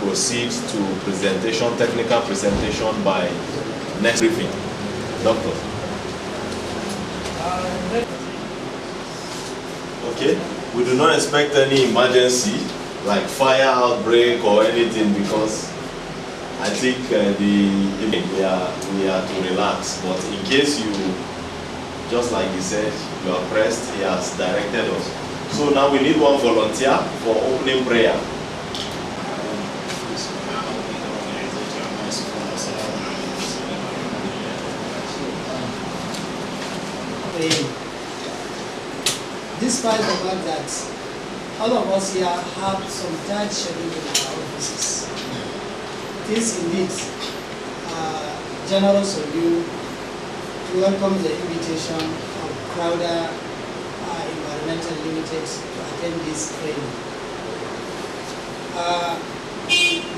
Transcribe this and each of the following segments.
Proceed to presentation, technical presentation by next briefing. Doctor. Okay, we do not expect any emergency like fire outbreak or anything, because I think we are to relax. But in case you, just like he said, you are pressed, he has directed us. So now we need one volunteer for opening prayer. Despite the fact that all of us here have some tight schedule in our offices, it is indeed generous of you to welcome the invitation of Crowder Environmental Ltd to attend this training.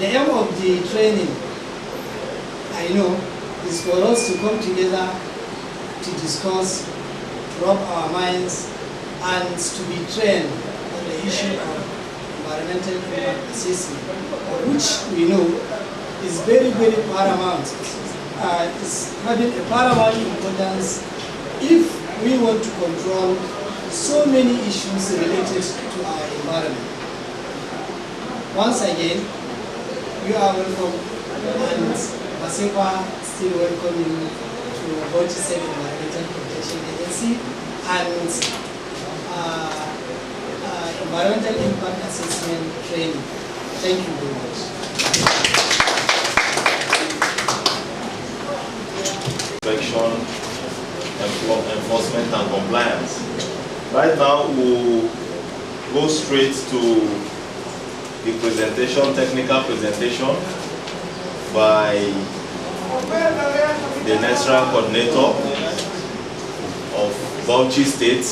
The aim of the training, I know, is for us to come together to discuss, rub our minds, and to be trained on the issue of environmental impact assessment, which we know is very, very paramount. It's having a paramount importance if we want to control so many issues related to our environment. Once again, you are welcome, and Masepa still welcome you to Bauchi Environmental Protection Agency and Environmental Impact Assessment Training. Thank you very much. Inspection, enforcement and compliance. Right now we'll go straight to the presentation, technical presentation by the NESREA coordinator of Bauchi State,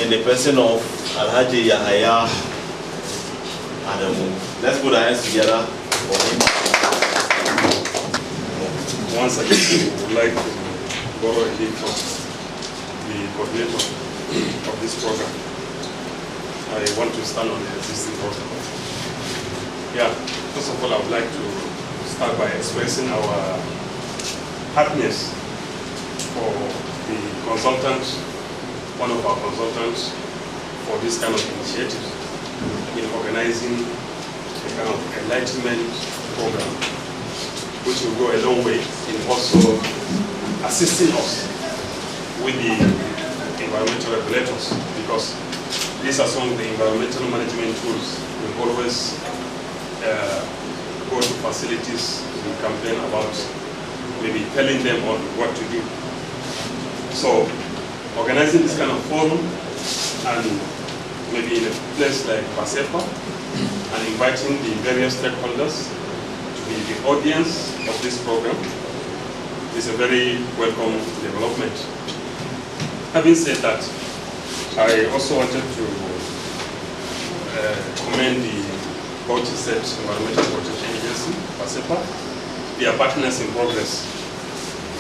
in the person of Alhaji Yahaya Adamu. Let's put our hands together for him. Once again, we would like to borrow a hint from the coordinator of this program. I want to stand on the existing protocol. Yeah, first of all, I would like to start by expressing our happiness for the consultants, one of our consultants, for this kind of initiative in organizing a kind of enlightenment program, which will go a long way in also assisting us with the environmental regulators, because these are some of the environmental management tools. We always go to facilities we complain about, maybe telling them on what to do. So organizing this kind of forum and maybe in a place like Pasepa and inviting the various stakeholders to be the audience of this program is a very welcome development. Having said that, I also wanted to commend the Bauchi State Environmental Protection Agency, Pasepa, their partners in progress.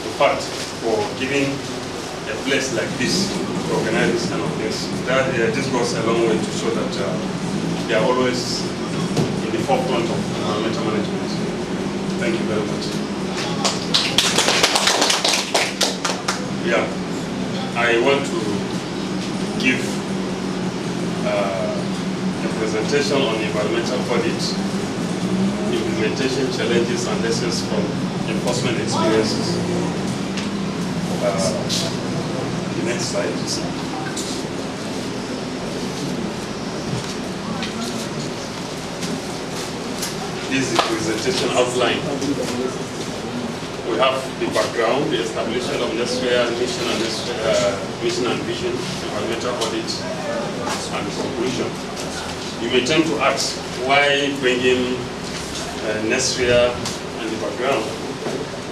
In fact, for giving a place like this to organize this kind of things, that just goes a long way to show that they are always in the forefront of environmental management. Thank you very much. Yeah, I want to give a presentation on environmental audit, implementation challenges and lessons from enforcement experiences. The next slide. This is the presentation outline. We have the background, the establishment of NESREA, mission and vision, environmental audit, and conclusion. You may tend to ask, why bring in NESREA and the background?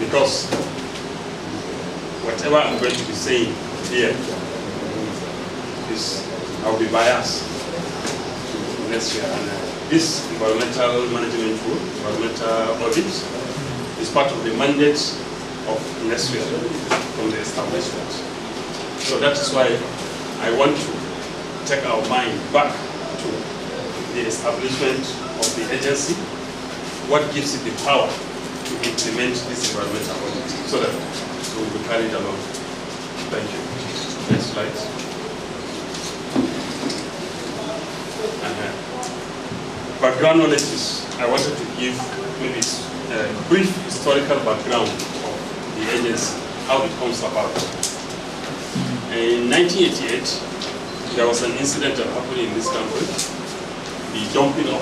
Because whatever I'm going to be saying here is, I'll be biased to NESREA. And this environmental management rule, environmental audit, is part of the mandate of NESREA from the establishment. So that is why I want to take our mind back to the establishment of the agency, what gives it the power to implement this environmental audit, so that it will be carried along. Thank you. Next slide. Background knowledge is, I wanted to give maybe a brief historical background of the agency, how it comes about. In 1988, there was an incident that happened in this country, the dumping of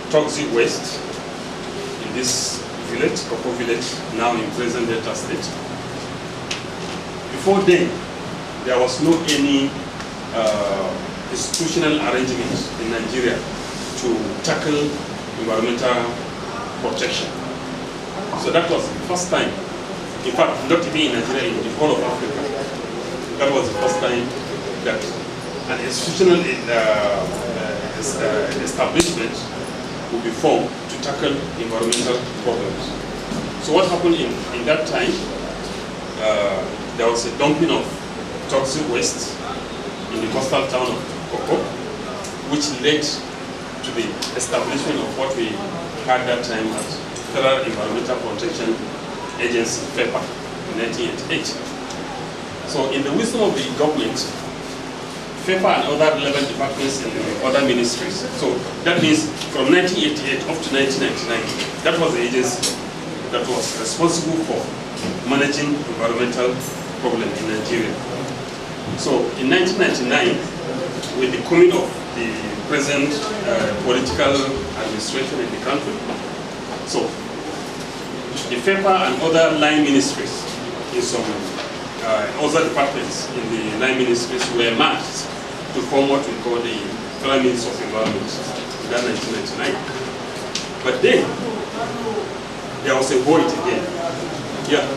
toxic waste in this village, Koko village, now in present Delta State. Before then, there was no any institutional arrangement in Nigeria to tackle environmental protection. So that was the first time, in fact, not even in Nigeria, in the whole of Africa, that was the first time that an institutional establishment would be formed to tackle environmental problems. So what happened in that time, there was a dumping of toxic waste in the coastal town of Koko, which led to the establishment of what we had that time as Federal Environmental Protection Agency, FEPA, in 1988. So in the wisdom of the government, FEPA and other relevant departments and other ministries, so that means from 1988 up to 1999, that was the agency that was responsible for managing environmental problems in Nigeria. So in 1999, with the coming of the present political administration in the country, so the FEPA and other line ministries in some other departments in the line ministries were merged to form what we call the Federal Ministry of Environment in that 1999. But then there was a void again. Yeah,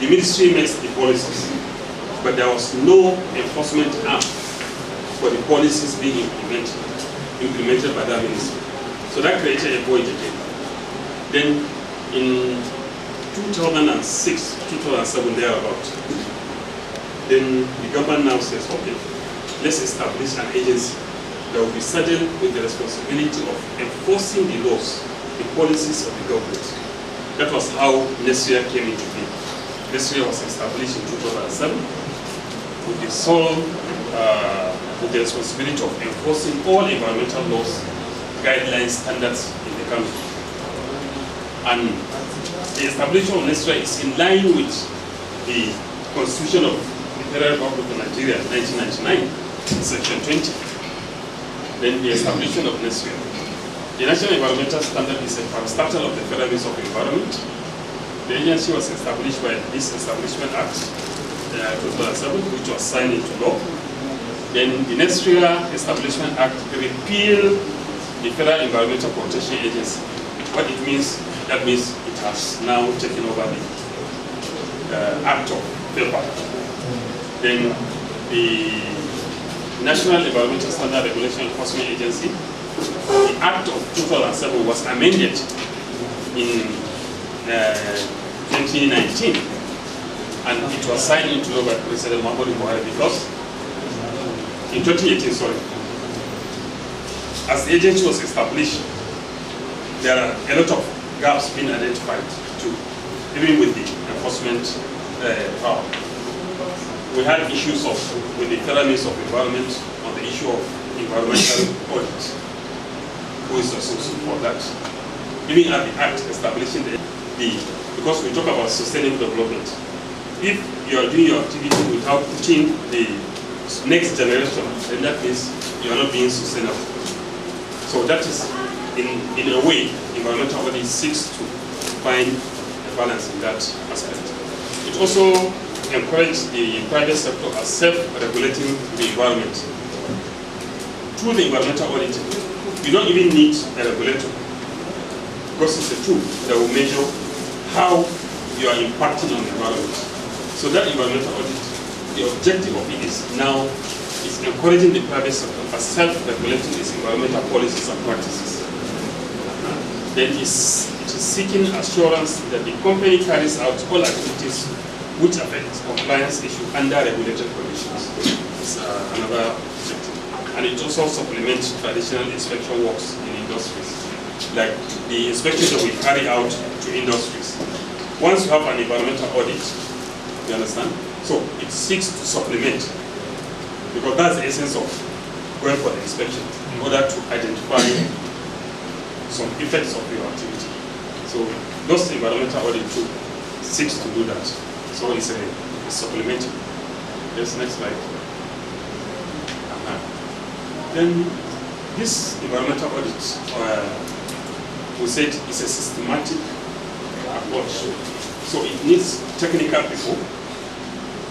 the ministry makes the policies, but there was no enforcement arm for the policies being implemented by that ministry. So that created a void again. Then in 2006, 2007, thereabout, then the government now says, okay, let's establish an agency that will be saddled with the responsibility of enforcing the laws, the policies of the government. That was how NESREA came into being. NESREA was established in 2007 with the sole with the responsibility of enforcing all environmental laws, guidelines, standards in the country. And the establishment of NESREA is in line with the Constitution of the Federal Republic of Nigeria, 1999, Section 20. Then the establishment of NESREA. The National Environmental Standard is a parastatal of the Federal Ministry of Environment. The agency was established by this Establishment Act 2007, which was signed into law. Then the NESREA Establishment Act repealed the Federal Environmental Protection Agency. What it means, that means it has now taken over the Act of FEPA. Then the National Environmental Standard Regulation Enforcement Agency, the Act of 2007 was amended in 2019, and it was signed into law by President Muhammadu Buhari because in 2018, as the agency was established, there are a lot of gaps being identified too, even with the enforcement power. We had issues with the Federal Ministry of Environment on the issue of environmental audit. Who is responsible for that? Even at the Act establishing because we talk about sustainable development. If you are doing your activity without putting the next generation, then that means you are not being sustainable. So that is, in a way, environmental audit seeks to find a balance in that aspect. It also encourages the private sector as self-regulating the environment. Through the environmental auditing, you don't even need a regulator, because it's a tool that will measure how you are impacting on the environment. So that environmental audit, the objective of it is now is encouraging the private sector as self-regulating its environmental policies and practices. Then it is seeking assurance that the company carries out all activities which affect compliance issue under regulated conditions. It's another objective. And it also supplements traditional inspection works in industries, like the inspections that we carry out to industries. Once you have an environmental audit, you understand? So it seeks to supplement, because that's the essence of going for the inspection, in order to identify some effects of your activity. So those environmental audit too seeks to do that. So it's a supplementary. Yes, next slide. Then this environmental audit, we said, is a systematic approach. So it needs technical people.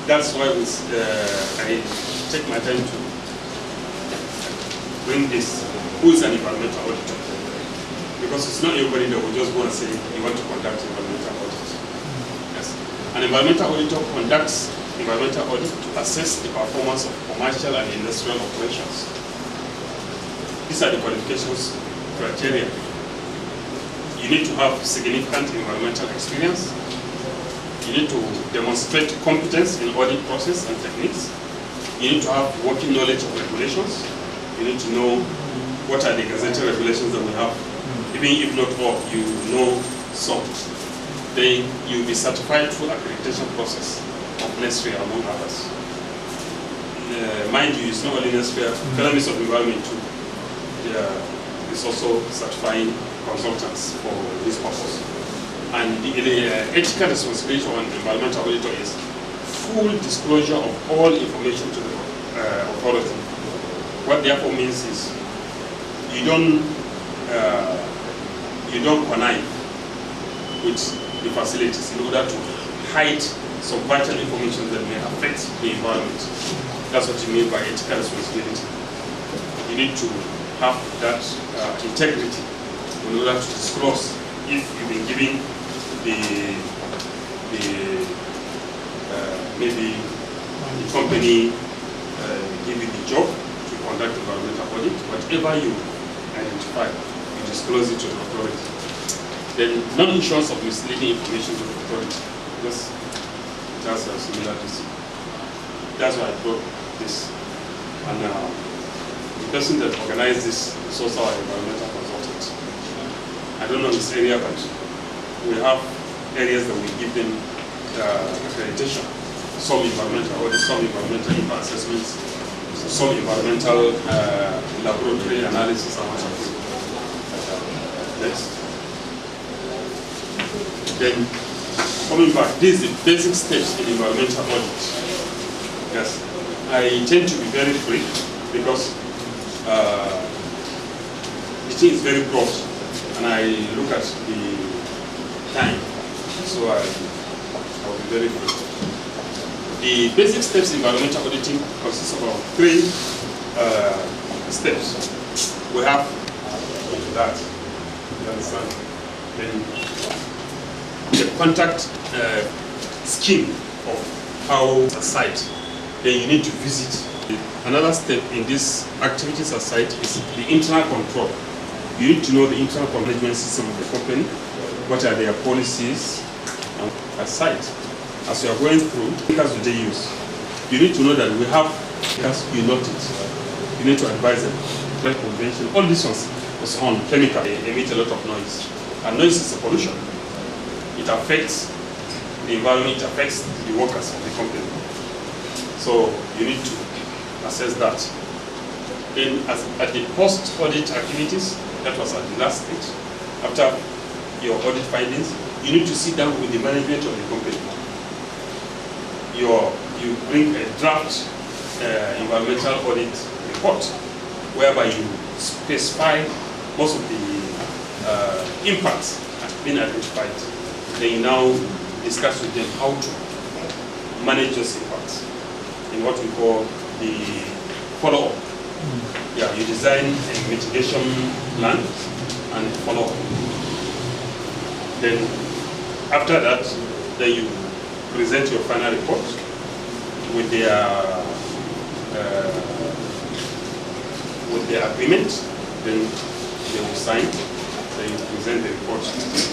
That's why I take my time to bring this. Who is an environmental auditor? Because it's not everybody that will just go and say, you want to conduct environmental audit. Yes. An environmental auditor conducts environmental audit to assess the performance of commercial and industrial operations. These are the qualifications criteria. You need to have significant environmental experience. You need to demonstrate competence in audit process and techniques. You need to have working knowledge of regulations. You need to know what are the gazetted regulations that we have. Even if not all, you know some. Then you'll be certified through accreditation process of NESREA, among others. Mind you, it's not only NESREA, Economists of Environment too. It's also certifying consultants for this purpose. And the ethical responsibility of an environmental auditor is full disclosure of all information to the authority. What therefore means is you don't connive with the facilities in order to hide some vital information that may affect the environment. That's what you mean by ethical responsibility. You need to have that integrity in order to disclose if you've been giving maybe the company give you the job to conduct environmental audit, whatever you identify, you disclose it to the authority. Then non-issuance of misleading information to the authority, because it has a similar disease. That's why I brought this. And the person that organized this is also our environmental consultant. I don't know his area, but we have areas that we give them accreditation. Some environmental audit, some environmental impact assessments, some environmental laboratory analysis and what have you. Next. Then, coming back, these are the basic steps in environmental audit. Yes, I tend to be very brief because the thing is very broad, and I look at the time, so I'll be very brief. The basic steps in environmental auditing consists of about 3 steps. We have that, you understand? Then the contact scheme of how a site, then you need to visit. Another step in these activities at site is the internal control. You need to know the internal management system of the company, what are their policies at site. As you are going through, chemicals do they use? You need to know that we have chemicals, you note it. You need to advise them. Trade convention, all these ones is on chemical. They emit a lot of noise. And noise is a pollution. It affects the environment, it affects the workers of the company. So you need to assess that. Then at the post-audit activities, that was at the last stage, after your audit findings, you need to sit down with the management of the company. You bring a draft environmental audit report whereby you specify most of the impacts that have been identified. then you now discuss with them how to manage those impacts in what we call the follow-up. Yeah, you design a mitigation plan and follow-up. Then after that, then you present your final report with their agreement. Then they will sign. Then you present the report to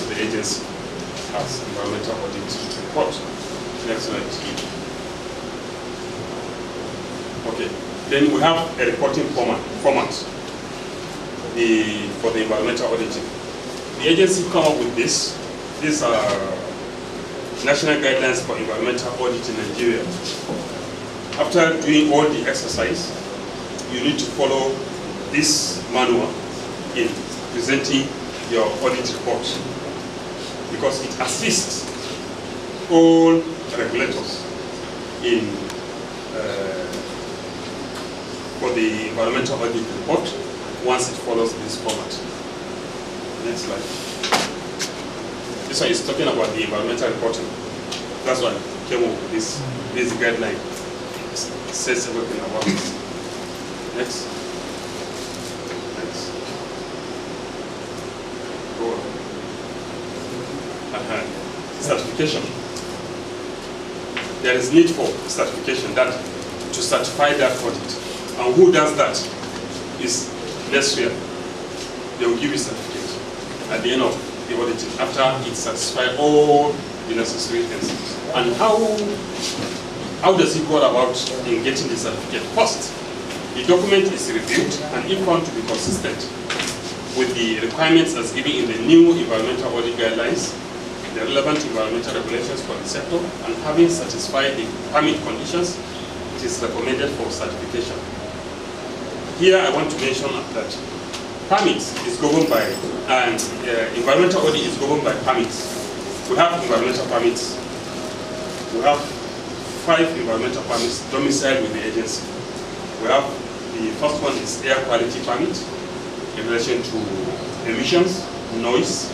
the agency as environmental audit report. Next slide. Okay. Then we have a reporting format for the environmental auditing. The agency come up with this. These are national guidelines for environmental audit in Nigeria. After doing all the exercise, you need to follow this manual in presenting your audit report, because it assists all regulators in for the environmental audit report once it follows this format. Next slide. This one is talking about the environmental reporting. That's why I came up with this basic guideline. It says everything about this. Next. Next. Go on. Certification. There is need for certification, that to certify that audit. And who does that is NESREA. They will give you a certificate at the end of the auditing after it satisfies all the necessary things. And how does it go about in getting the certificate? First, the document is reviewed and if found to be consistent with the requirements as given in the new environmental audit guidelines, the relevant environmental regulations for the sector, and having satisfied the permit conditions, it is recommended for certification. Here I want to mention that permits is governed by, and environmental audit is governed by permits. We have environmental permits. We have 5 environmental permits domiciled with the agency. We have the first one is air quality permit in relation to emissions, noise.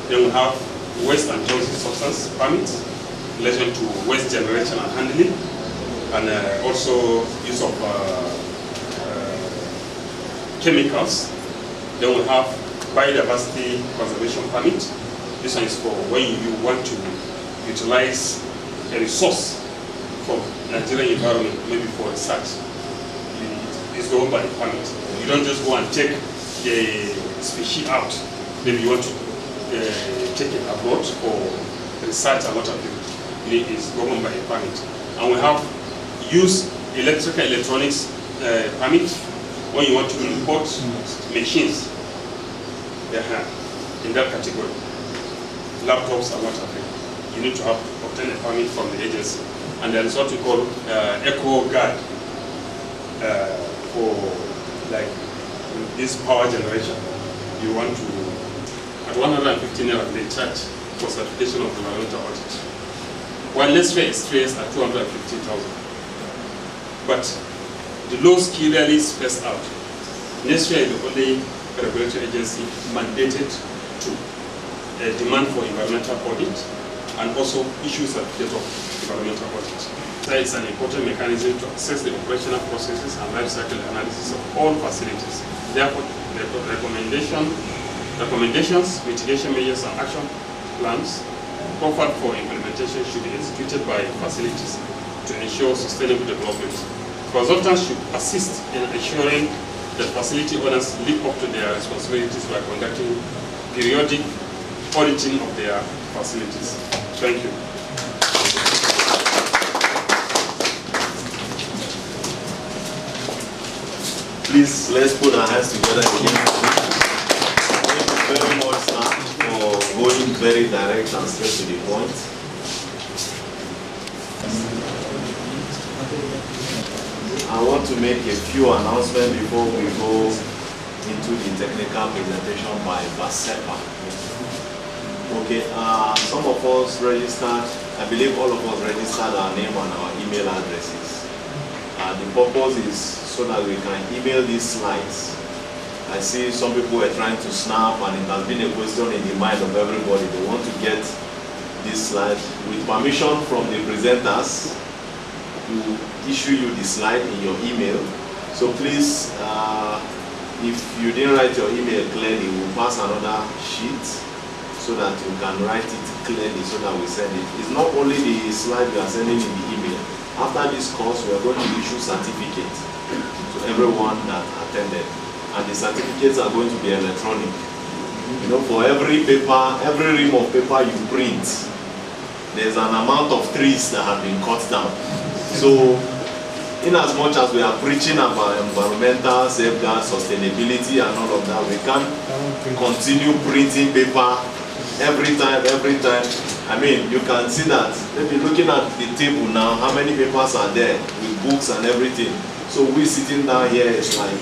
Then we have waste and toxic substance permits in relation to waste generation and handling, and also use of chemicals. Then we have biodiversity conservation permit. This one is for when you want to utilize a resource from Nigerian environment, maybe for research. It's governed by a permit. You don't just go and take the species out. Maybe you want to take it abroad for research and what have you. It is governed by a permit. And we have use electronics permit when you want to import machines in that category, laptops and what have you. You need to have obtained a permit from the agency. And there is what we call eco guard for like this power generation. You want to, at 150 naira they charge for certification of environmental audit. While NESREA is traced at 250,000. But the laws clearly spells out. NESREA is the only regulatory agency mandated to demand for environmental audit and also issue certificate of environmental audit. So it's an important mechanism to assess the operational processes and life cycle analysis of all facilities. Therefore, the recommendations, mitigation measures and action plans offered for implementation should be executed by facilities to ensure sustainable development. Consultants should assist in ensuring that facility owners live up to their responsibilities by conducting periodic auditing of their facilities. Thank you. Please, let's put our hands together again. Thank you very much, sir, for going very direct and straight to the point. I want to make a few announcements before we go into the technical presentation by Basepa. Okay, some of us registered, I believe all of us registered our name and our email addresses. The purpose is so that we can email these slides. I see some people are trying to snap, and it has been a question in the mind of everybody. They want to get this slide. With permission from the presenters, to issue you the slide in your email. So please, if you didn't write your email clearly, we'll pass another sheet so that you can write it clearly so that we send it. It's not only the slide we are sending in the email. After this course, we are going to issue certificates to everyone that attended. And the certificates are going to be electronic. You know, for every paper, every ream of paper you print, there's an amount of trees that have been cut down. So, in as much as we are preaching about environmental safeguards, sustainability and all of that, we can't continue printing paper every time. I mean, you can see that, maybe looking at the table now, how many papers are there with books and everything. So we sitting down here, it's like,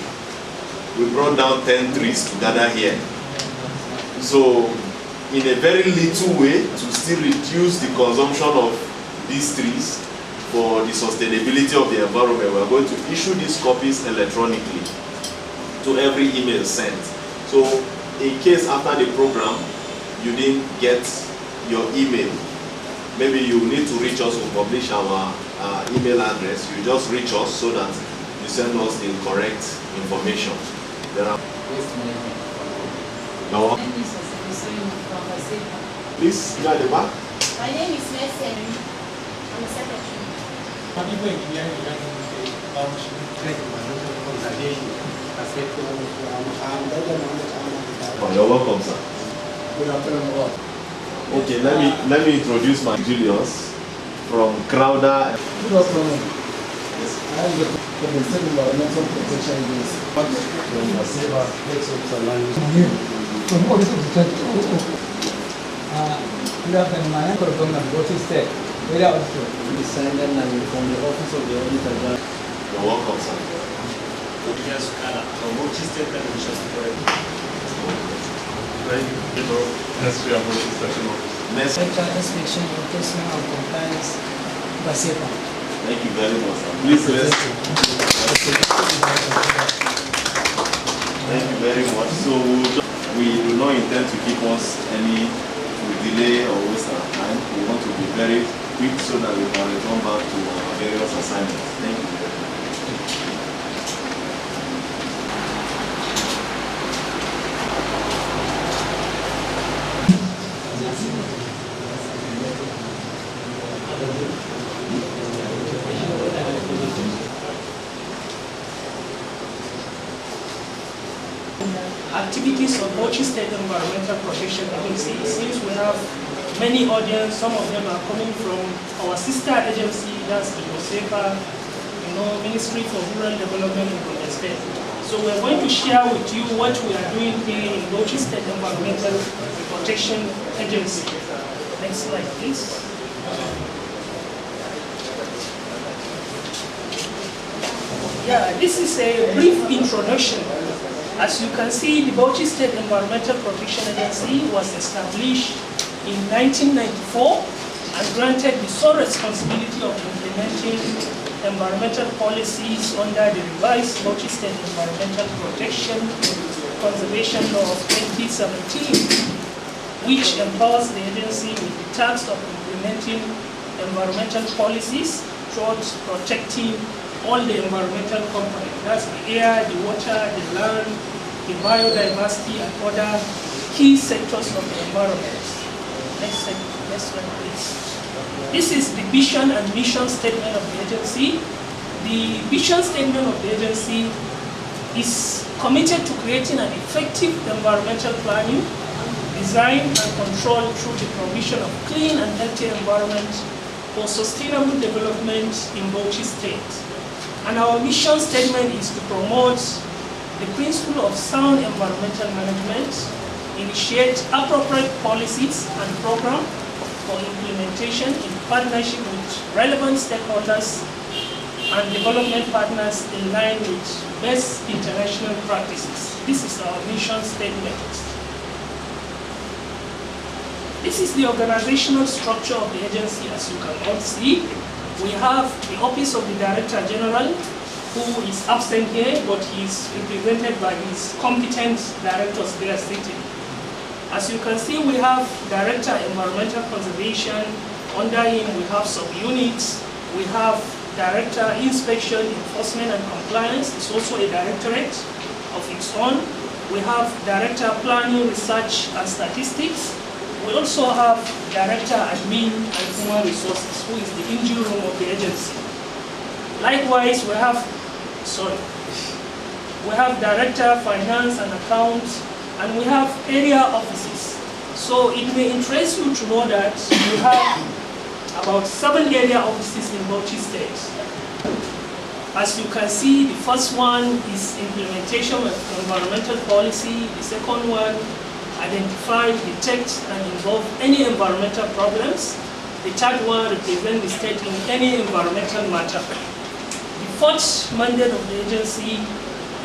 we brought down 10 trees to gather here. So, in a very little way, to still reduce the consumption of these trees, for the sustainability of the environment, we are going to issue these copies electronically to every email sent. So in case after the program you didn't get your email, maybe you need to reach us. We'll publish our email address. You just reach us so that you send us the correct information. There are no. Please, you at the back. My name is NESREA. I'm a secretary. How do you think the Bauchi conservation Oh, you're welcome, sir. Good afternoon. Okay, let me introduce my Julius from Crowder. Good afternoon. Yes. I am the State Environmental Protection Agency. From Audit of the Chapter. Good afternoon. My name is Bauchi State. Very auditor. Signed and from the Office of the Auditor. You're welcome, sir. Yes, from Bauchi State Television. NESREA Bauchi Station Office. NESREA inspection, enforcement and compliance, BASEPA. Thank you very much, sir. Please let's. Thank you very much. So we do not intend to keep us any delay or waste our time. We want to be very quick so that we can return back to our various assignments. Thank you very much. Activities of Bauchi State Environmental Protection Agency. Since we have many audience, some of them are coming from our sister agency, that's the NESREA, Ministry for Rural Development in the state. So we're going to share with you what we are doing here in Bauchi State Environmental Protection Agency. Next slide, please. Yeah, this is a brief introduction. As you can see, the Bauchi State Environmental Protection Agency was established in 1994 and granted the sole responsibility of implementing environmental policies under the revised Bauchi State Environmental Protection Conservation Law of 2017, which empowers the agency with the task of implementing environmental policies towards protecting all the environmental components. That's the air, the water, the land, the biodiversity, and other key sectors of the environment. Next slide, please. This is the vision and mission statement of the agency. The vision statement of the agency is committed to creating an effective environmental planning, design and control through the provision of clean and healthy environment for sustainable development in Bauchi State. And our mission statement is to promote the principle of sound environmental management, initiate appropriate policies and programs for implementation in partnership with relevant stakeholders and development partners in line with best international practices. This is our mission statement. This is the organizational structure of the agency, as you can all see. We have the Office of the Director General, who is absent here, but he is represented by his competent directors there sitting. As you can see, we have Director Environmental Conservation. Under him, we have subunits. We have Director Inspection, Enforcement and Compliance. It's also a directorate of its own. We have Director Planning, Research and Statistics. We also have Director Admin and Human Resources, who is the engine room of the agency. Likewise, we have Director Finance and Accounts, and we have area offices. So it may interest you to know that we have about 7 area offices in Bauchi State. As you can see, the first one is implementation of environmental policy. The second one, identify, detect, and involve any environmental problems. The third one, represent the state in any environmental matter. The fourth mandate of the agency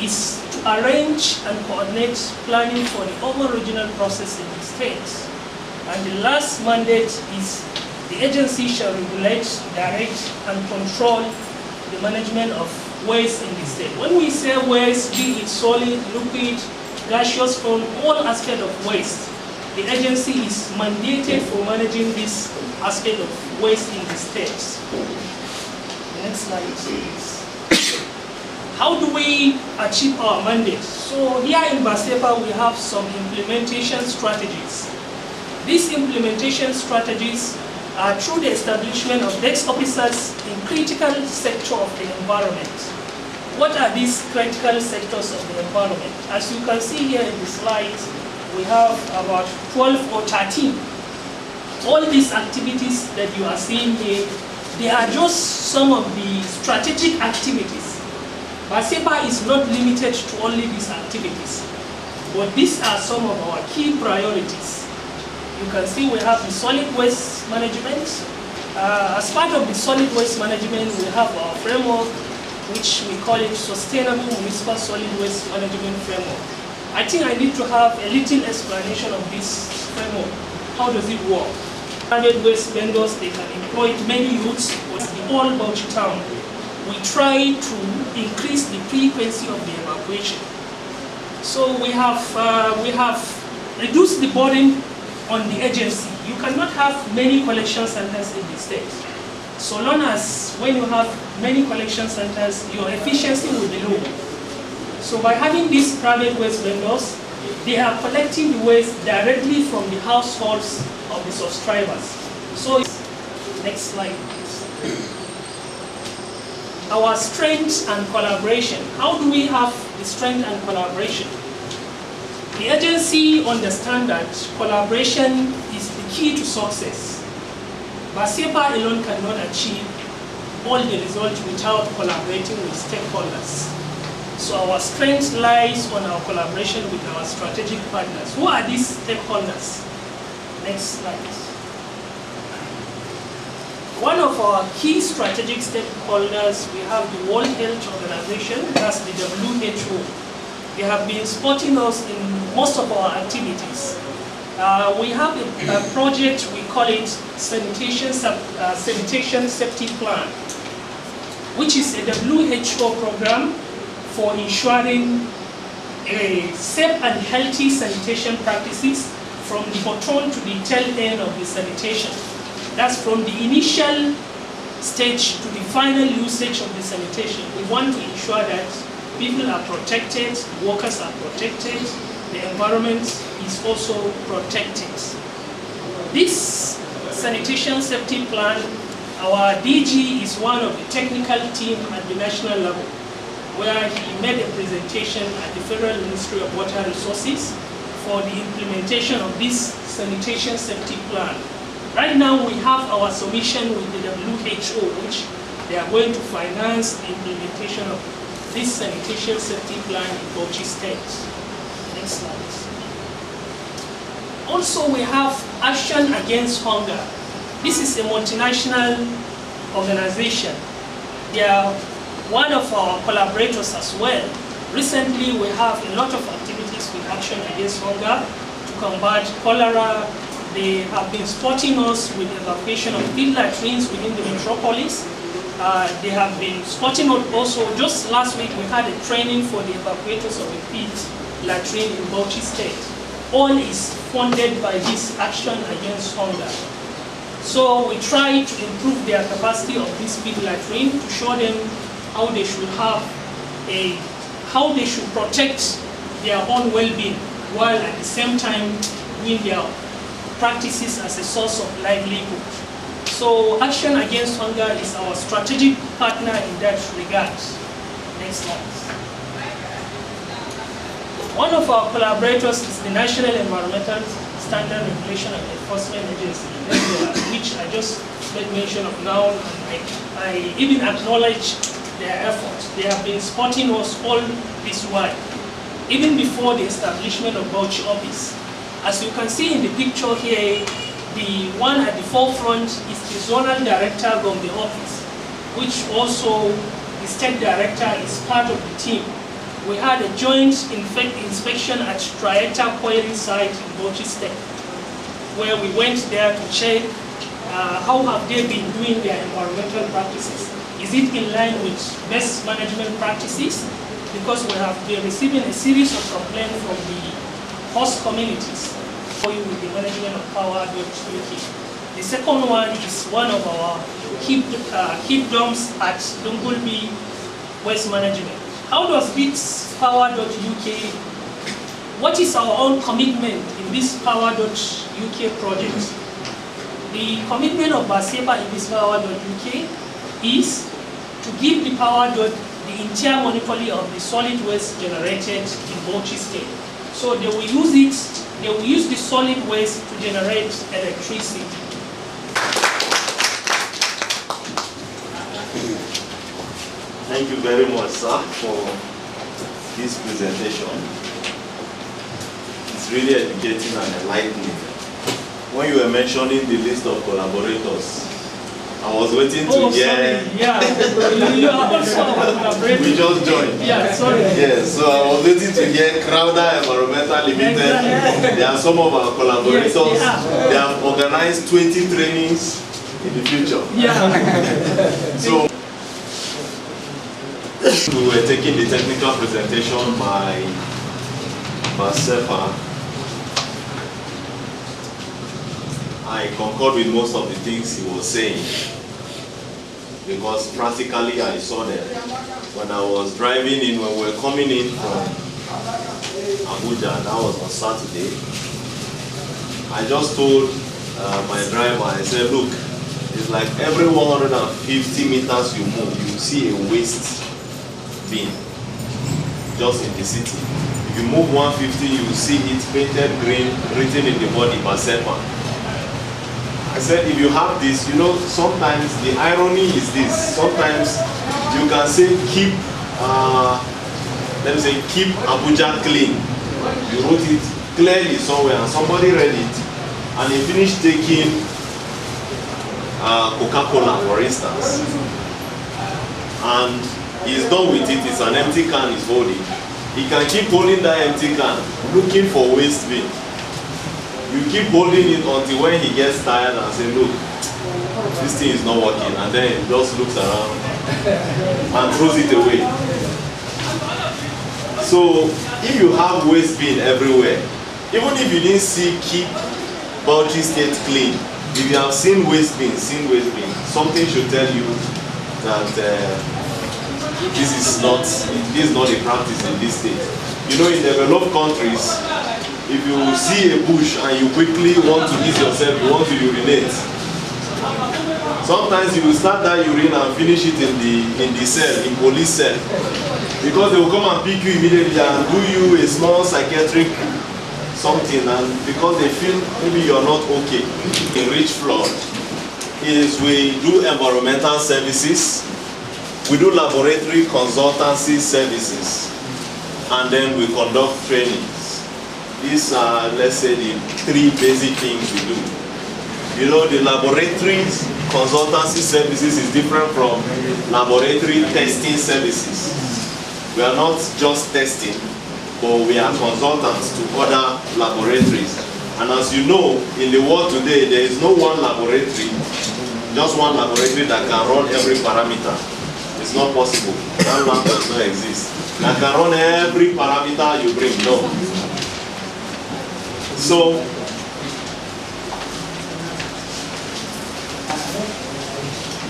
is to arrange and coordinate planning for the urban regional process in the state. And the last mandate is the agency shall regulate, direct, and control the management of waste in the state. When we say waste, be it solid, liquid, gaseous form, all aspects of waste, the agency is mandated for managing this aspect of waste in the state. Next slide, please. How do we achieve our mandate? So here in BASEPA, we have some implementation strategies. These implementation strategies are through the establishment of desk officers in critical sector of the environment. What are these critical sectors of the environment? As you can see here in the slides, we have about 12 or 13. All these activities that you are seeing here, they are just some of the strategic activities. BASEPA is not limited to only these activities, but these are some of our key priorities. You can see we have the solid waste management. As part of the solid waste management, we have our framework, which we call it Sustainable Municipal Solid Waste Management Framework. I think I need to have a little explanation of this framework. How does it work? Private waste vendors, they can employ many youths, but in all Bauchi town, we try to increase the frequency of the evacuation. So we have reduced the burden on the agency. You cannot have many collection centers in the state. So long as when you have many collection centers, your efficiency will be low. So by having these private waste vendors, they are collecting the waste directly from the households of the subscribers. So next slide, please. Our strength and collaboration. How do we have the strength and collaboration? The agency understands that collaboration is the key to success. BASEPA alone cannot achieve all the results without collaborating with stakeholders. So our strength lies on our collaboration with our strategic partners. Who are these stakeholders? Next slide. One of our key strategic stakeholders, we have the World Health Organization, that's the WHO. They have been supporting us in most of our activities. We have a project, we call it Sanitation Safety Plan, which is a WHO program for ensuring safe and healthy sanitation practices from the bottom to the tail end of the sanitation. That's from the initial stage to the final usage of the sanitation. We want to ensure that people are protected, workers are protected, the environment is also protected. This sanitation safety plan, our DG is one of the technical team at the national level, where he made a presentation at the Federal Ministry of Water Resources for the implementation of this sanitation safety plan. Right now we have our submission with the WHO, which they are going to finance the implementation of this sanitation safety plan in Bauchi State. Next slide. Also, we have Action Against Hunger. This is a multinational organization. They are one of our collaborators as well. Recently, we have a lot of activities with Action Against Hunger to combat cholera. They have been supporting us with evacuation of pit latrines within the metropolis. They have been supporting us also. Just last week, we had a training for the evacuators of a pit latrine in Bauchi State. all is funded by this Action Against Hunger. So we try to improve their capacity of these people are trained to show them how they should how they should protect their own well-being while at the same time doing their practices as a source of livelihood. So Action Against Hunger is our strategic partner in that regard. Next slide. One of our collaborators is the National Environmental Standard Regulation and Enforcement Agency, which I just made mention of now. I even acknowledge their efforts. They have been supporting us all this while, even before the establishment of Bauchi office. As you can see in the picture here, the one at the forefront is the Zonal Director of the office, which also the State Director is part of the team. We had a joint inspection at Trietta Quarry site in Bauchi State, where we went there to check how have they been doing their environmental practices. Is it in line with best management practices? Because we have been receiving a series of complaints from the host communities with the management of power.uk. The second one is one of our heat dumps at Dungulbi Waste Management. How does this power.uk, what is our own commitment in this power.uk project? The commitment of Basepa in this power.uk is to give the the entire monopoly of the solid waste generated in Bauchi State. So they will use the solid waste to generate electricity. Thank you very much, sir, for this presentation. It's really educating and enlightening. When you were mentioning the list of collaborators, I was waiting to hear. Sorry. Yeah, you are also our collaborator. We just joined. Yeah, sorry. Yes, so I was waiting to hear Crowder Environmental Ltd. They are some of our collaborators. Yes, they have organized 20 trainings in the future. Yeah. So we were taking the technical presentation by Basepa. I concurred with most of the things he was saying, because practically I saw them when I was driving in, when we were coming in from Abuja, and that was on Saturday. I just told my driver, I said, look, it's like every 150 meters you move, you see a waste bin just in the city. If you move 150, you see it painted green, written in the body, Basepa. I said, if you have this, you know, sometimes the irony is this. Sometimes you can say, keep, let me say, keep Abuja clean. You wrote it clearly somewhere, and somebody read it, and he finished taking Coca-Cola, for instance, and he's done with it. It's an empty can he's holding. He can keep holding that empty can, looking for waste bin. You keep holding it until when he gets tired and say, look, this thing is not working, and then he just looks around and throws it away. So if you have waste bin everywhere, even if you didn't see keep Bauchi State clean, if you have seen waste bin, something should tell you that this is not a practice in this state. You know, in developed countries, if you see a bush and you quickly want to ease yourself, you want to urinate, sometimes you will start that urine and finish it in the cell, in police cell, because they will come and pick you immediately and do you a small psychiatric something, and because they feel maybe you're not okay. In Rich Flood is we do environmental services, we do laboratory consultancy services, and then we conduct trainings. These are, let's say, the three basic things we do. You know, the laboratories consultancy services is different from laboratory testing services. We are not just testing, but we are consultants to other laboratories. And as you know, in the world today, there is no one laboratory, just one laboratory that can run every parameter. It's not possible. That lab does not exist. That can run every parameter you bring. No. So,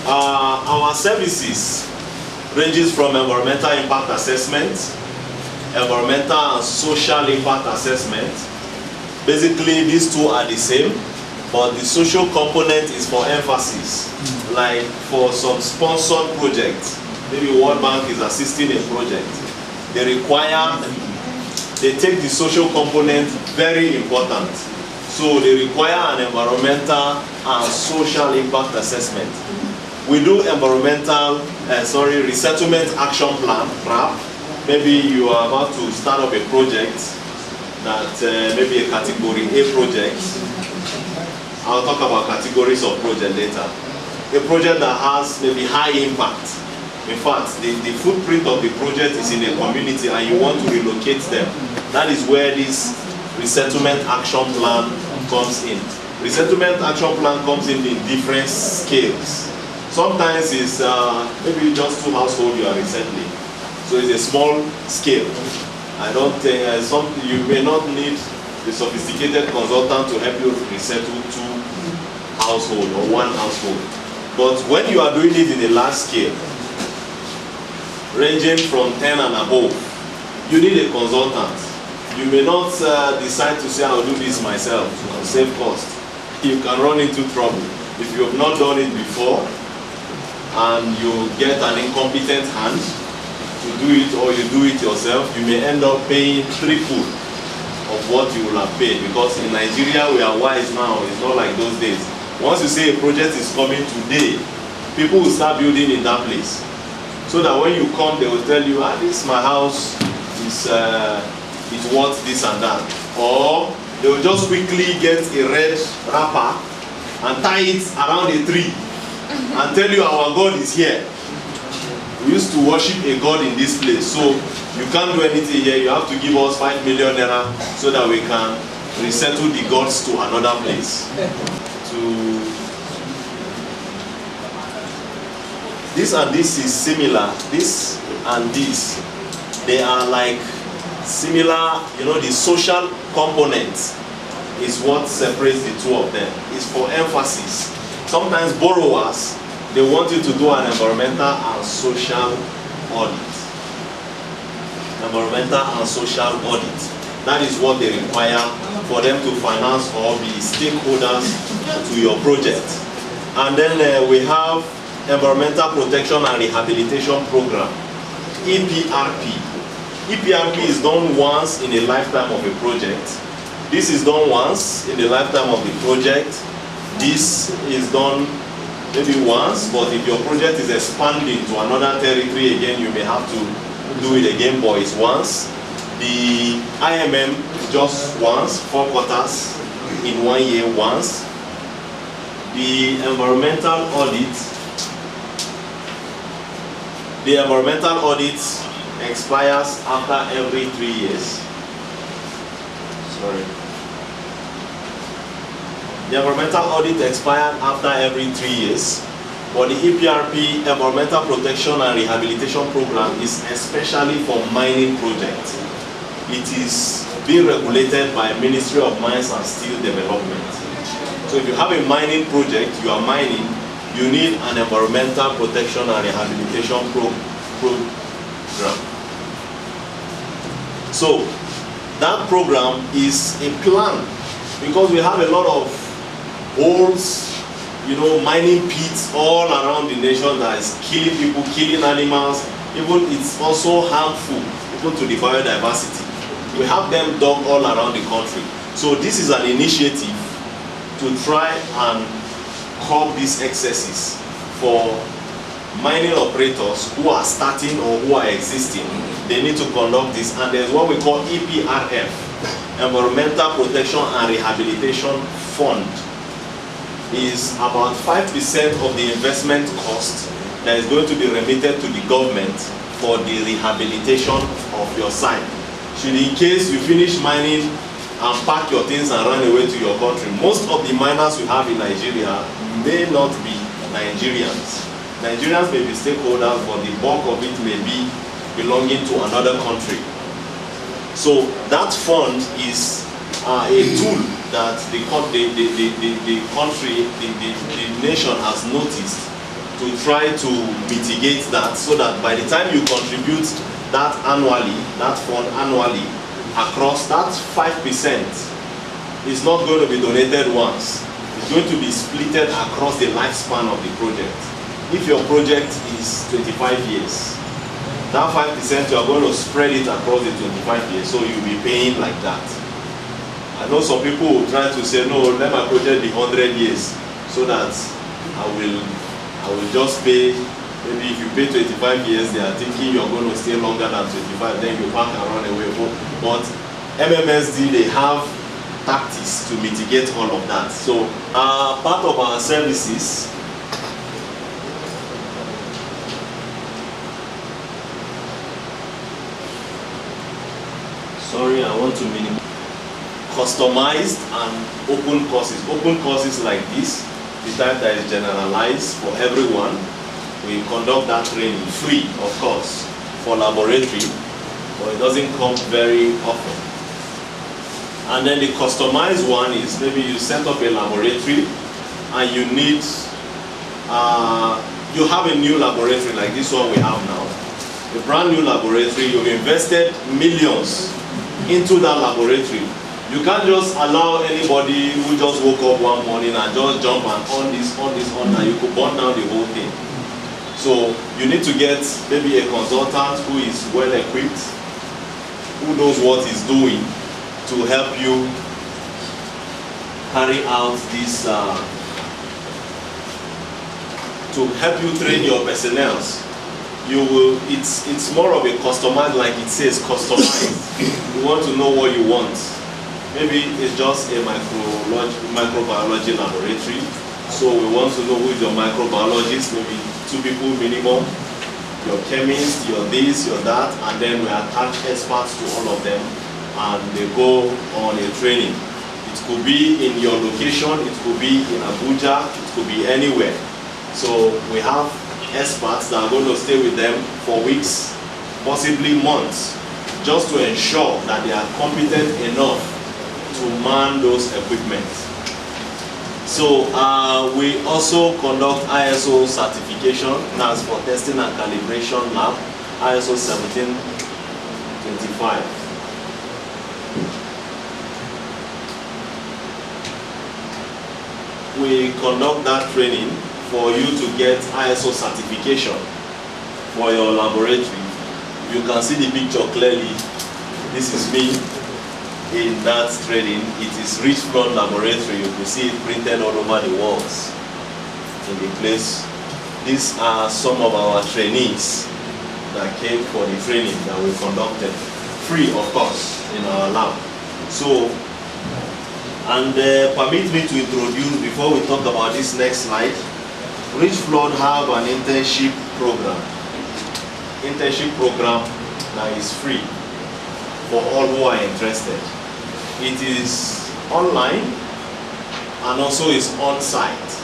our services ranges from environmental impact assessment, environmental and social impact assessment. Basically, these two are the same, but the social component is for emphasis. Like for some sponsored projects, maybe World Bank is assisting a project, they take the social component very important. So they require an environmental and social impact assessment. We do resettlement action plan, RAP. Maybe you are about to start up a project that maybe a category A project. I'll talk about categories of project later. A project that has maybe high impact. In fact, the footprint of the project is in a community and you want to relocate them. That is where this resettlement action plan comes in. Resettlement action plan comes in different scales. Sometimes it's maybe just 2 households you are resettling. So it's a small scale. I don't think you may not need a sophisticated consultant to help you resettle 2 households or 1 household. But when you are doing it in a large scale, ranging from 10 and above, you need a consultant. You may not decide to say, I'll do this myself to save cost. You can run into trouble. If you have not done it before and you get an incompetent hand to do it, or you do it yourself, you may end up paying triple of what you will have paid. Because in Nigeria, we are wise now. It's not like those days. Once you say a project is coming today, people will start building in that place. So that when you come, they will tell you, this my house, it's worth this and that. Or they will just quickly get a red wrapper and tie it around a tree and tell you our God is here. We used to worship a God in this place, so you can't do anything here. You have to give us 5 million naira so that we can resettle the gods to another place. This and this is similar. This and this, they are like similar. The social component is what separates the two of them. It's for emphasis. Sometimes borrowers, they want you to do an environmental and social audit. Environmental and social audit. That is what they require for them to finance or be stakeholders to your project. And then we have Environmental Protection and Rehabilitation Program, EPRP. EPRP is done once in a lifetime of a project. This is done once in the lifetime of the project. This is done maybe once, but if your project is expanding to another territory again, you may have to do it again, but it's once. The IMM just once, 4 quarters in 1 year once. The environmental audit expires after every 3 years. Sorry. The environmental audit expires after every 3 years, but the EPRP, Environmental Protection and Rehabilitation Program, is especially for mining projects. It is being regulated by Ministry of Mines and Steel Development. So if you have a mining project, you are mining, you need an environmental protection and rehabilitation program. So that program is a plan, because we have a lot of holes, mining pits all around the nation that is killing people, killing animals. Even it's also harmful even to the biodiversity. We have them dug all around the country. So this is an initiative to try and curb these excesses for mining operators who are starting or who are existing. They need to conduct this, and there's what we call EPRF, Environmental Protection and Rehabilitation Fund. Is about 5% of the investment cost that is going to be remitted to the government for the rehabilitation of your site. Should in case you finish mining and pack your things and run away to your country, most of the miners we have in Nigeria may not be Nigerians. Nigerians may be stakeholders, but the bulk of it may be belonging to another country. So that fund is a tool that the country, the nation has noticed to try to mitigate that, so that by the time you contribute that annually, that fund annually, across that 5% is not going to be donated once. It's going to be splitted across the lifespan of the project. If your project is 25 years, that 5% you are going to spread it across the 25 years, so you'll be paying like that. I know some people will try to say, no, let my project be 100 years, so that I will just pay. Maybe if you pay 25 years, they are thinking you're going to stay longer than 25, then you park and run away. But FMEnv, they have tactics to mitigate all of that. So part of our services, sorry, I want to minimize, customized and open courses. Open courses like this, the type that is generalized for everyone. We conduct that training free, of course, for laboratory, but it doesn't come very often. And then the customized one is maybe you set up a laboratory and you need, you have a new laboratory like this one we have now, a brand new laboratory. You've invested millions into that laboratory. You can't just allow anybody who just woke up one morning and just jump and on this, and you could burn down the whole thing. So you need to get maybe a consultant who is well equipped, who knows what he's doing, to help you carry out this, to help you train your personnel. You will, it's more of a customized, like it says, customized. You want to know what you want. Maybe it's just a microbiology laboratory. So we want to know who is your microbiologist, maybe 2 people minimum, your chemist, your this, your that, and then we attach experts to all of them, and they go on a training. It could be in your location, it could be in Abuja, it could be anywhere. So we have experts that are going to stay with them for weeks, possibly months, just to ensure that they are competent enough to man those equipment. So we also conduct ISO certification, that's for testing and calibration lab, ISO 17025. We conduct that training for you to get ISO certification for your laboratory. You can see the picture clearly. This is me in that training. It is Rich Flood Laboratory. You can see it printed all over the walls in the place. These are some of our trainees that came for the training that we conducted, free of course, in our lab. So, and permit me to introduce, before we talk about this next slide, Rich Flood have an internship program. Internship program that is free for all who are interested. It is online and also is on-site.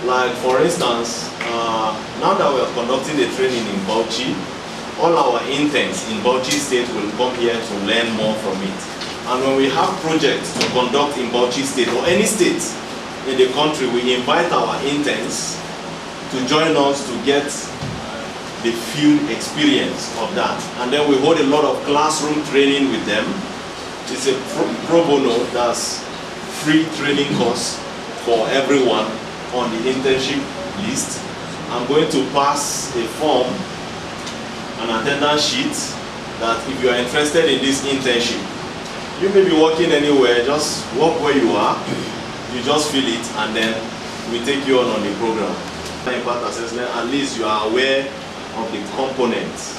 Like for instance, now that we are conducting a training in Bauchi, all our interns in Bauchi State will come here to learn more from it. And when we have projects to conduct in Bauchi State or any state in the country, we invite our interns to join us to get the field experience of that. And then we hold a lot of classroom training with them. It's a pro bono, that's free training course for everyone on the internship list. I'm going to pass a form, an attendance sheet, that if you are interested in this internship, you may be working anywhere, just work where you are, you just fill it, and then we take you on the program. Impact assessment, at least you are aware of the components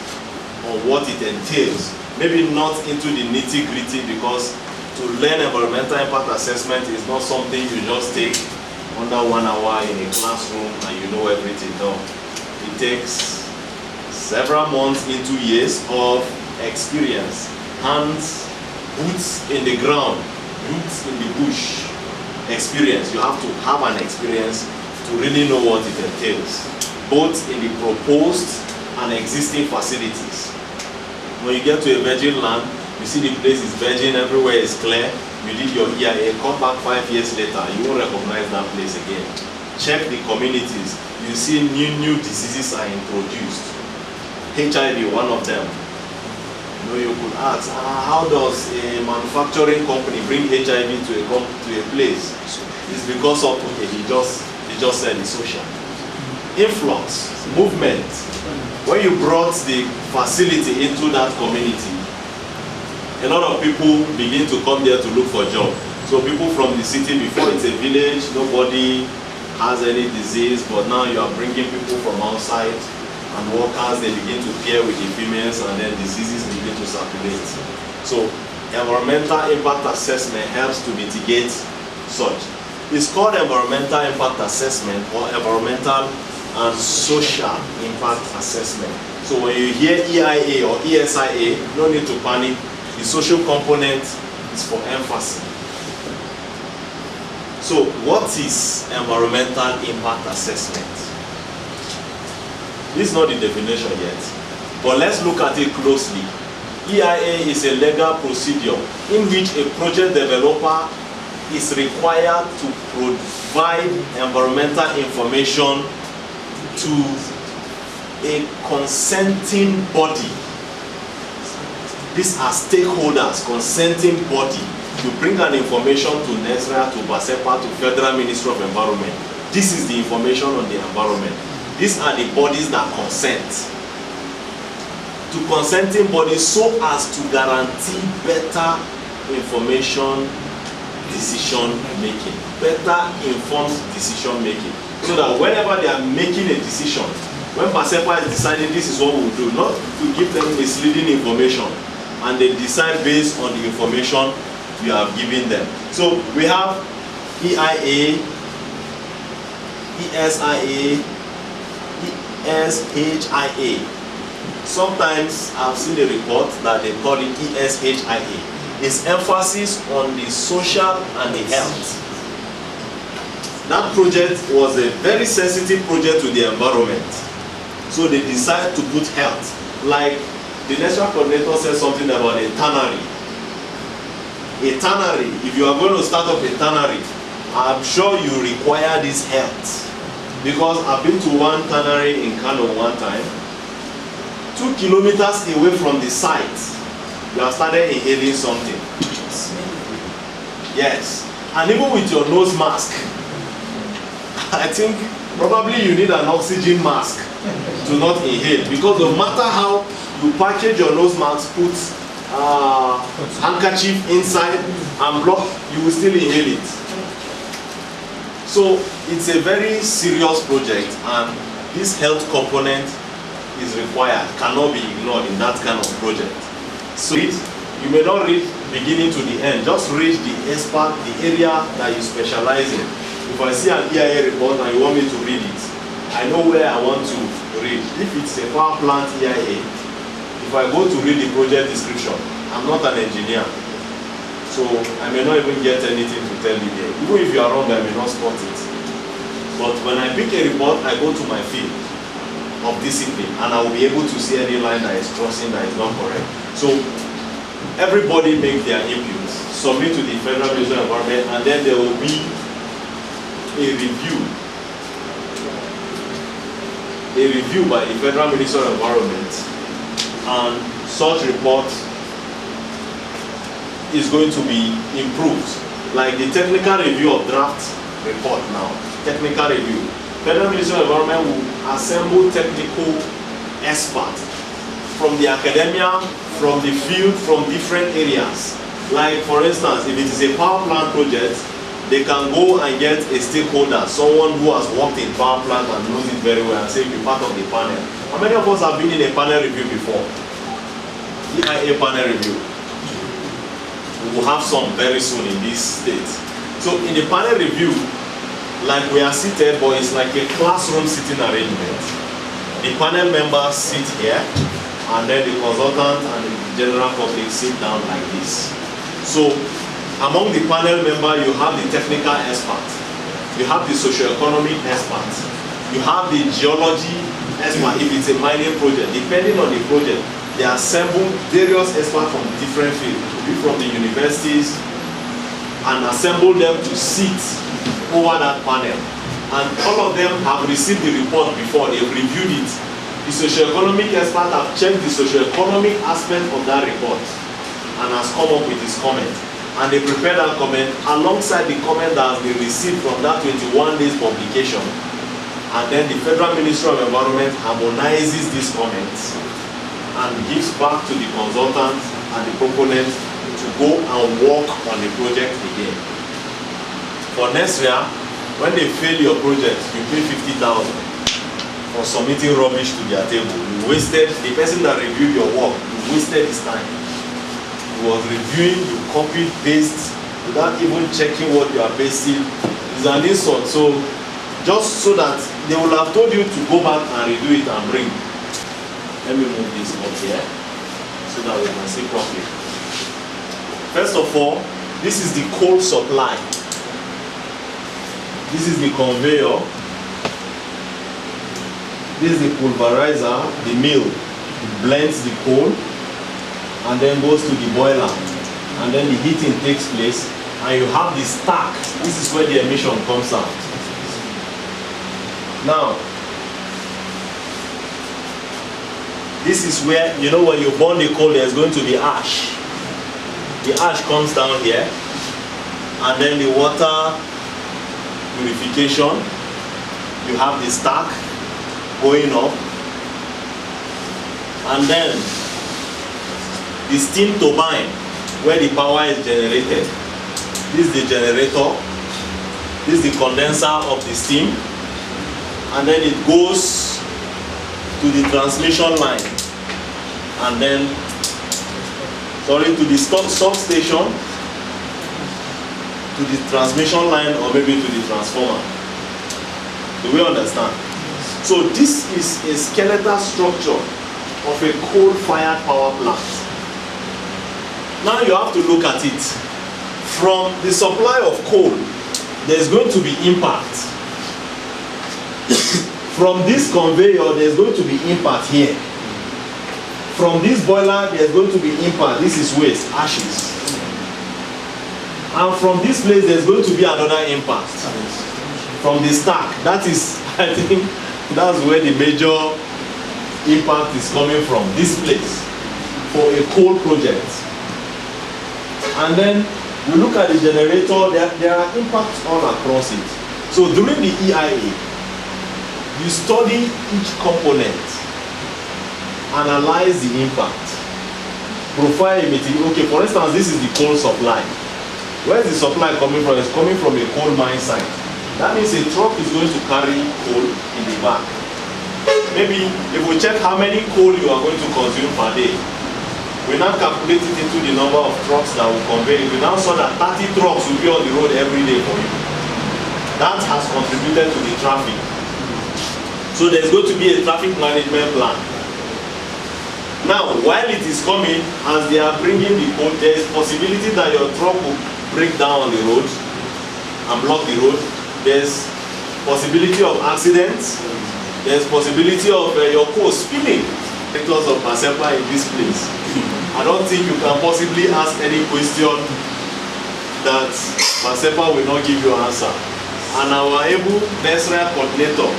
or what it entails. Maybe not into the nitty-gritty, because to learn environmental impact assessment is not something you just take under 1 hour in a classroom and you know everything. No. It takes several months into years of experience. Hands, boots in the ground, boots in the bush experience. You have to have an experience to really know what it entails, both in the proposed and existing facilities. When you get to a virgin land, you see the place is virgin, everywhere is clear. you did your EIA, come back 5 years later, you won't recognize that place again. Check the communities, you see new diseases are introduced. HIV, one of them. You know, you could ask, how does a manufacturing company bring HIV to a place? It's because of, okay, he just said it's social. Influx, movement. When you brought the facility into that community, a lot of people begin to come there to look for jobs. So people from the city, before it's a village, nobody has any disease, but now you are bringing people from outside, and workers, they begin to pair with the females, and then diseases begin to circulate. So environmental impact assessment helps to mitigate such. It's called environmental impact assessment or environmental and social impact assessment. So when you hear EIA or ESIA, no need to panic. The social component is for emphasis. So what is environmental impact assessment? This is not the definition yet, but let's look at it closely. EIA is a legal procedure in which a project developer is required to provide environmental information to a consenting body. These are stakeholders, consenting body. You bring an information to NESREA, to BASEPA, to Federal Ministry of Environment. This is the information on the environment. These are the bodies that consent. To consenting bodies so as to guarantee better information decision making, better informed decision making. So that whenever they are making a decision, when BASEPA is deciding this is what we will do, not to give them misleading information, and they decide based on the information we have given them. So we have EIA, ESIA, ESHIA. Sometimes I've seen a report that they call it ESHIA. It's emphasis on the social and the health. That project was a very sensitive project to the environment. So they decided to put health. Like the NESREA coordinator said something about a tannery. A tannery, if you are going to start up a tannery, I'm sure you require this health. Because I've been to one tannery in Kano one time. 2 kilometers away from the site, you have started inhaling something. Yes. And even with your nose mask, I think probably you need an oxygen mask to not inhale. Because no matter how you package your nose mask, put handkerchief inside and block, you will still inhale it. So it's a very serious project, and this health component is required, cannot be ignored in that kind of project. So you may not read beginning to the end, just read the expert, the area that you specialize in. If I see an EIA report and you want me to read it, I know where I want to read. If it's a power plant EIA, if I go to read the project description, I'm not an engineer, so I may not even get anything to tell you there. Even if you are wrong, I may not spot it. But when I pick a report, I go to my field of discipline, and I will be able to see any line that is crossing that is not correct. So everybody make their inputs, submit to the Federal Ministry of Environment, and then there will be a review by the Federal Ministry of Environment, and such report is going to be improved. Like the technical review of draft report now, technical review. Federal Ministry of Environment will assemble technical experts from the academia, from the field, from different areas. Like for instance, if it is a power plant project, they can go and get a stakeholder, someone who has worked in power plant and knows it very well, and say be part of the panel. How many of us have been in a panel review before? EIA panel review. We will have some very soon in this state. So in the panel review, like we are seated, but it's like a classroom sitting arrangement. The panel members sit here, and then the consultant and the general public sit down like this. So among the panel members, you have the technical expert, you have the socio-economic expert, you have the geology expert if it's a mining project. Depending on the project, they assemble various experts from different fields, be from the universities, and assembled them to sit over that panel. And all of them have received the report before, they've reviewed it. The socio-economic expert have checked the socio-economic aspect of that report and has come up with his comment. And they prepared that comment alongside the comment that has been received from that 21 days publication. And then the Federal Ministry of Environment harmonizes these comments and gives back to the consultant and the proponent to go and work on the project again. For NESREA, when they fail your project, you pay 50,000 for submitting rubbish to their table. You wasted, the person that reviewed your work, you wasted his time. He was reviewing, you copied, paste, without even checking what you are pasting. It's an insult. So, just so that they will have told you to go back and redo it and bring. Let me move this up here so that we can see properly. First of all, this is the coal supply. This is the conveyor. This is the pulverizer, the mill. It blends the coal and then goes to the boiler. And then the heating takes place and you have the stack. This is where the emission comes out. Now, this is where, you know, when you burn the coal, there's going to be ash. The ash comes down here, and then the water purification, you have the stack going up, and then the steam turbine, where the power is generated. This is the generator, this is the condenser of the steam, and then it goes to the transmission line, and then to the substation, to the transmission line, or maybe to the transformer. Do we understand? So this is a skeletal structure of a coal-fired power plant. Now you have to look at it. From the supply of coal, there is going to be impact. From this conveyor, there is going to be impact here. From this boiler, there is going to be impact. This is waste, ashes. And from this place, there is going to be another impact. From the stack, that is, I think, that's where the major impact is coming from. This place, for a coal project. And then you look at the generator, there are impacts all across it. So during the EIA, you study each component, analyze the impact, profile a material. Okay, for instance, this is the coal supply. Where is the supply coming from? It's coming from a coal mine site. That means a truck is going to carry coal in the back. Maybe if we check how many coal you are going to consume per day, we now calculate it into the number of trucks that will convey it. We now saw that 30 trucks will be on the road every day for you. That has contributed to the traffic. So there's going to be a traffic management plan. Now, while it is coming, as they are bringing the coal, there is possibility that your truck will break down on the road and block the road. There's possibility of accidents. There's possibility of your coal spilling. Because of Masepa in this place, I don't think you can possibly ask any question that Masepa will not give you an answer. And our able NESREA coordinator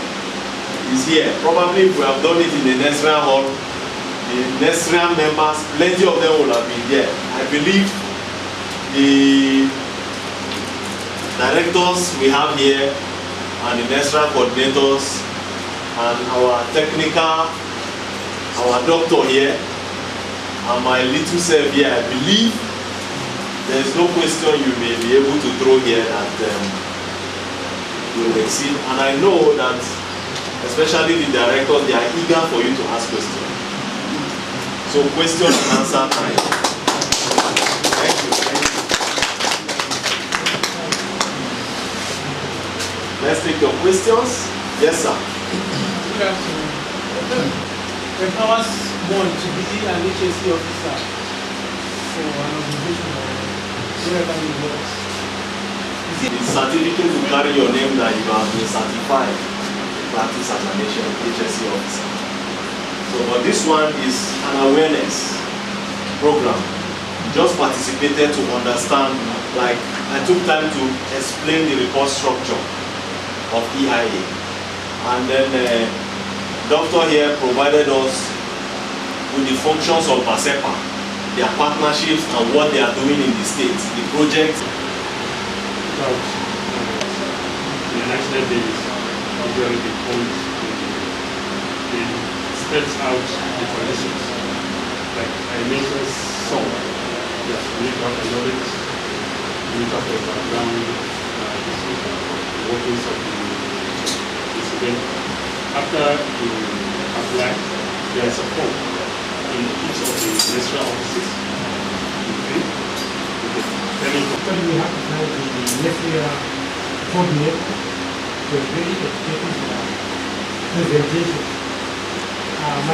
is here. Probably if we have done it in the NESREA hall, the NESREA members, plenty of them would have been there. I believe the directors we have here and the NESREA coordinators and our technical, our doctor here, and my little self here, I believe there is no question you may be able to throw here that will exceed. And I know that especially the directors, they are eager for you to ask questions. So question and answer time. Thank you. Let's take your questions. Yes, sir. Good afternoon. Empowers one to be an HSC officer for an organization or wherever he works. The certificate to carry your name that you have been certified to practice as an HSC officer. So, but this one is an awareness program. Just participated to understand like I took time to explain the report structure of EIA, and then doctor here provided us with the functions of MASEPA, their partnerships and what they are doing in the states, the projects. The national days usually they hold, they spells out the conditions. Like I mentioned some, yes, we need to have a knowledge, we need to have a background, the workings of this event. After you apply, there is a form in each of the NESREA offices. We have to find the NESREA coordinator to a very educated presentation.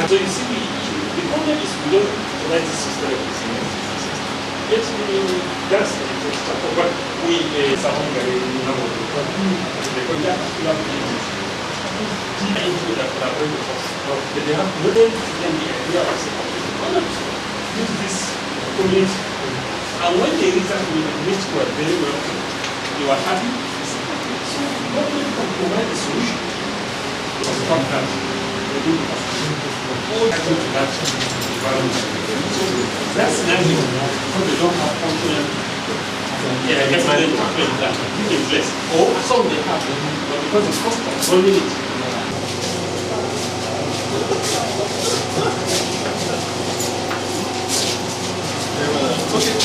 So you see, the problem is we don't write the system. Yes, that's the chapter, but we someone very number of the contact into the collaborative force. But they have wouldn't then the idea of due to this community. And when they reach out with the community were very welcome, they were happy. So the government can provide a solution to stop that. They do all to that environment. So that's scenario because they don't have functional in place. Or some they have, but because the cost of running it. Okay.